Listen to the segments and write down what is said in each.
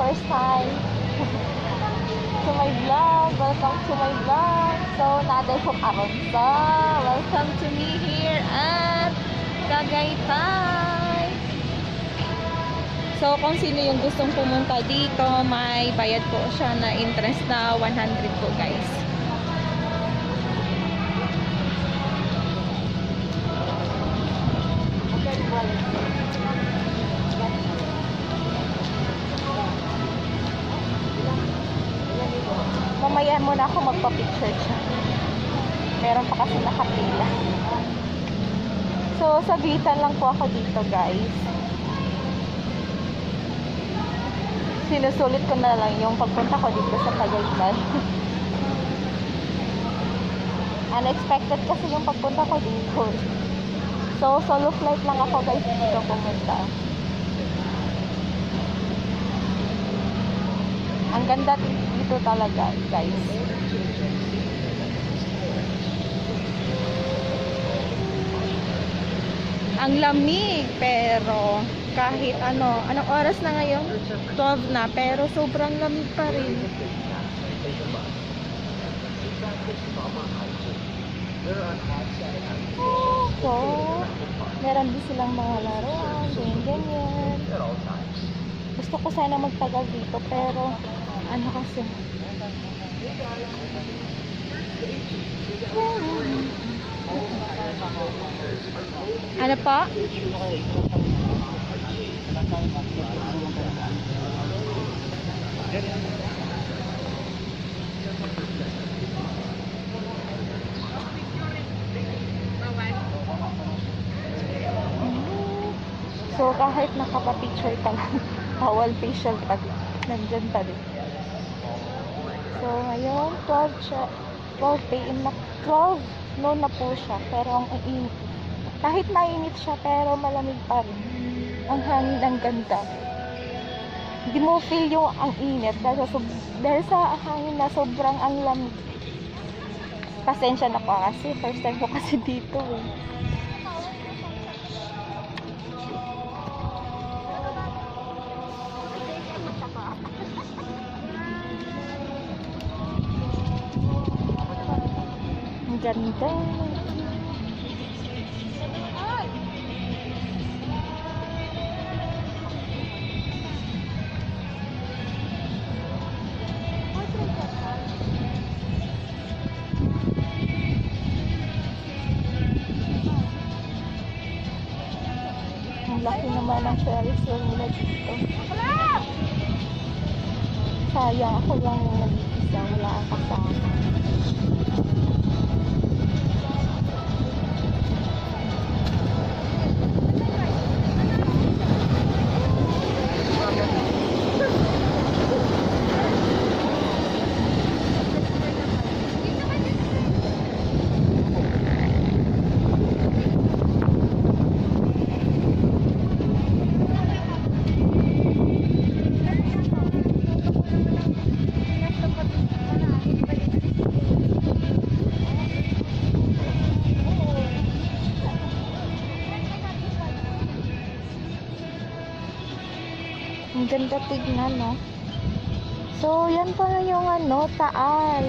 first time to my vlog. Welcome to my vlog. So, naday ko karon sa welcome to me here at Tagaytay. So, kung sino yung gustong pumunta dito, may bayad po siya na interest na 100 po, guys. Mamaya muna ako magpa-picture siya. Meron pa kasi nakapila. So, sabitan lang po ako dito, guys. Sinusulit ko na lang yung pagpunta ko dito sa Tagaytay. Unexpected kasi yung pagpunta ko dito. So, solo flight lang ako, guys, dito pumunta. Ang ganda dito talaga, guys. Ang lamig, pero kahit anong oras na ngayon? 12 na, pero sobrang lamig pa rin. So, meron din silang mga laruan, ganyan. Gusto ko sana magtagal dito, pero ano kasi? Ano pa? So, kahit nakapapicture ka lang, bawal facial tag, nandyan pa rin. So, ngayon, 12 p.m. na, 12 noon na po siya, pero ang init. Kahit mainit siya, pero malamig pa rin. Ang hangin, ang ganda. Hindi mo feel yung ang init dahil sa hangin na sobrang ang lamig. Pasensya na po kasi, first time ko kasi dito eh. Ang ganda. Ang laki naman ng Ferris wheel nila dito. Sayang ako lang yung nag-iisa, wala ang kasama. Ang ganda tignan, no? So, yan pala yung Taal.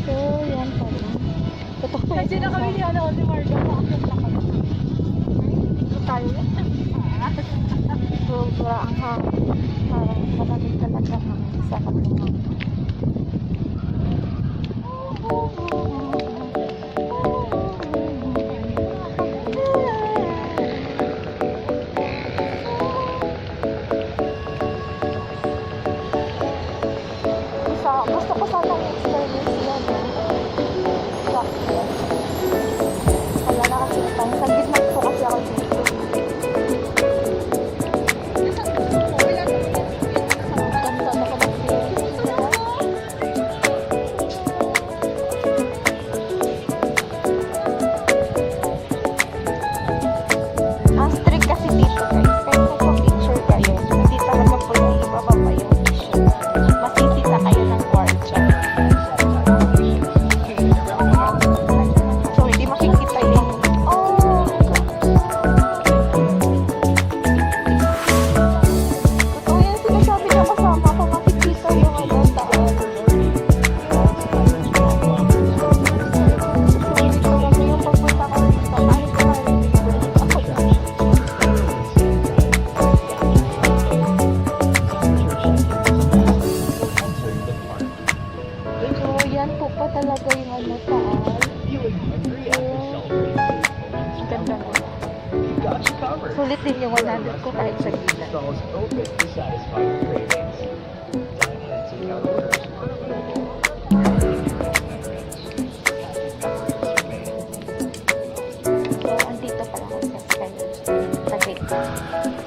So, yan pala. Totoo po. Kasi na kami ni Ate Marga. Makakit na kami. Tayo yan. Sobra ang hangin. Parang malamig talaga hangin sa kapatid. Gusto ko sana i-experience yan. Kaya nakakita. Isang business po kasi ako dito. Ganda na ko ng 500 ko kahit sa gila. Stalls open to satisfy your cravings. Dine in and take out orders are available. So, andito pala ako sa Skylers. Sa gate. Kaya sa'yo.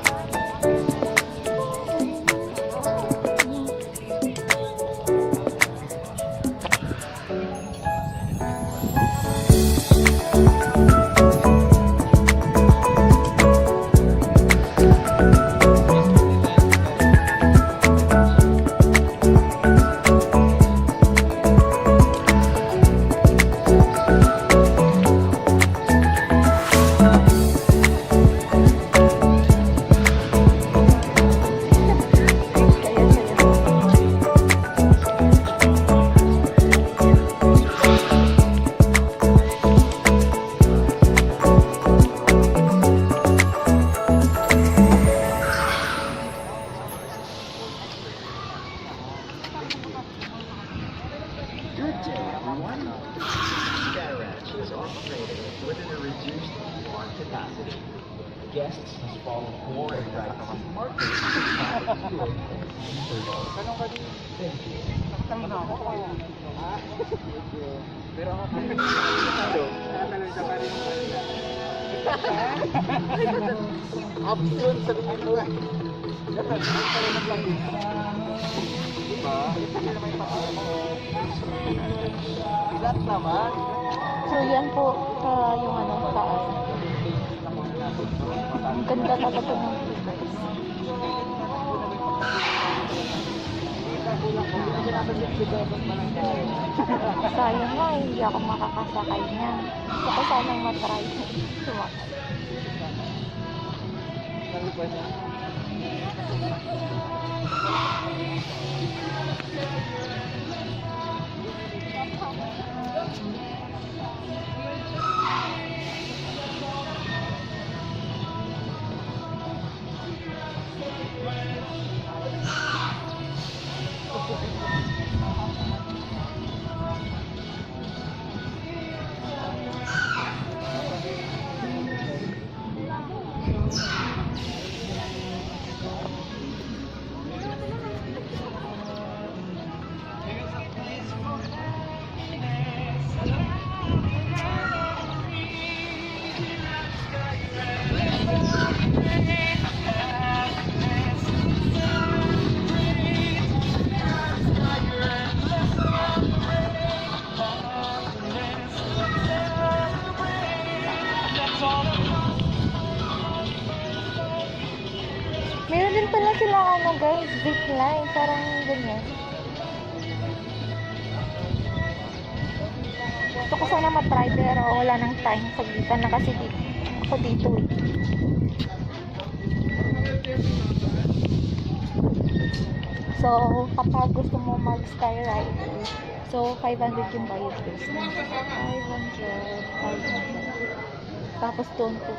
Good day, everyone. Sky Ranch is operating within a reduced lawn capacity. Guests must follow 4 and privacy markers to find the queuing and Thank you. Option sa tingin mo eh. Dapat ang lang din. Diba? Pilat naman. So, yan po yung ano, taas. Ang ganda talaga ng view, guys. Sayang nga, hindi ako makakasakay niya. Gusto ko sanang matry. Sumakay. Meron din pala sila ano guys, zipline, parang ganyan. Gusto ko sana matry pero wala nang time, saglitan na kasi dito, ako dito eh. So, kapag gusto mo mag-skyride, so 500 yung bayad guys. 500. Tapos doon po.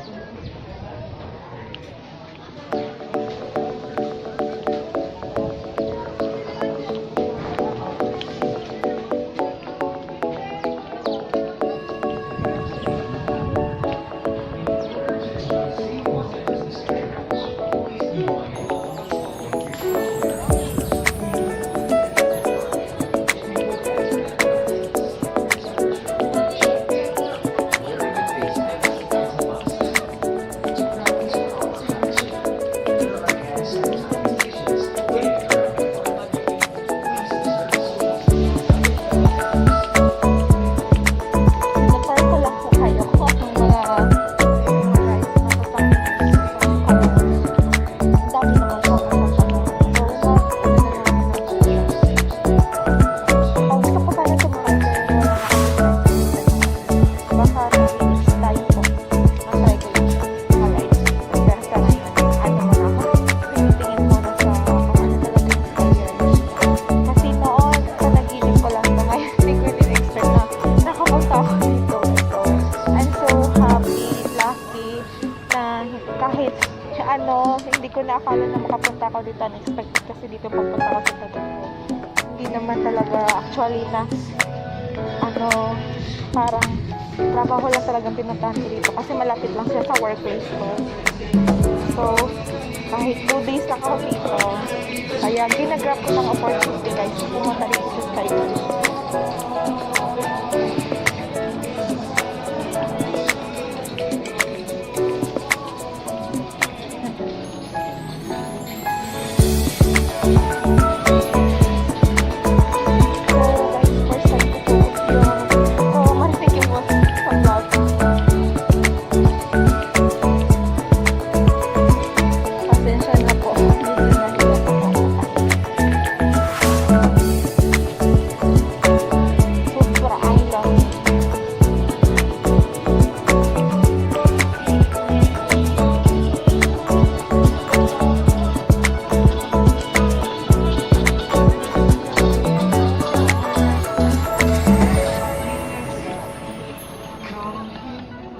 hindi ko na akala na makapunta ako dito. Unexpected kasi dito papunta ako sa Taguig. Hindi naman talaga actually na parang trabaho lang talagang pinuntahan ko dito kasi malapit lang siya sa workplace ko. So, kahit 2 days lang ako dito, kaya ginagrab ko ng opportunity guys. Pumunta dito sa Taiwan.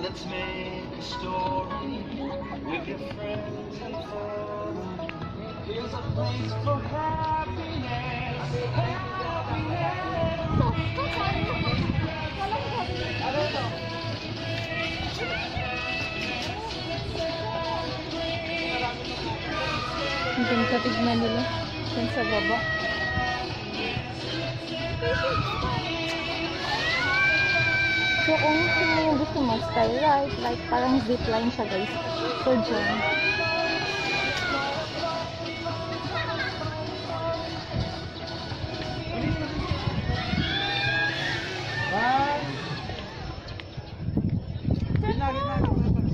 Let's make a story with your friends and family. Here's a place for happiness. I don't know. Diyan sa tignan nila. Diyan sa baba. So, kung sino yung gusto mo, skyride, like parang zipline siya guys. So, dyan.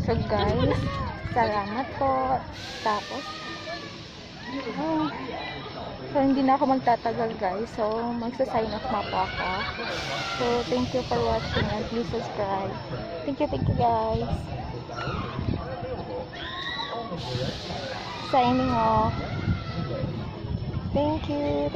So, guys, salamat po. Tapos, so, hindi na ako magtatagal guys. So, magsa-sign off na po ako. So, thank you for watching and please subscribe. Thank you guys. Signing off. Thank you.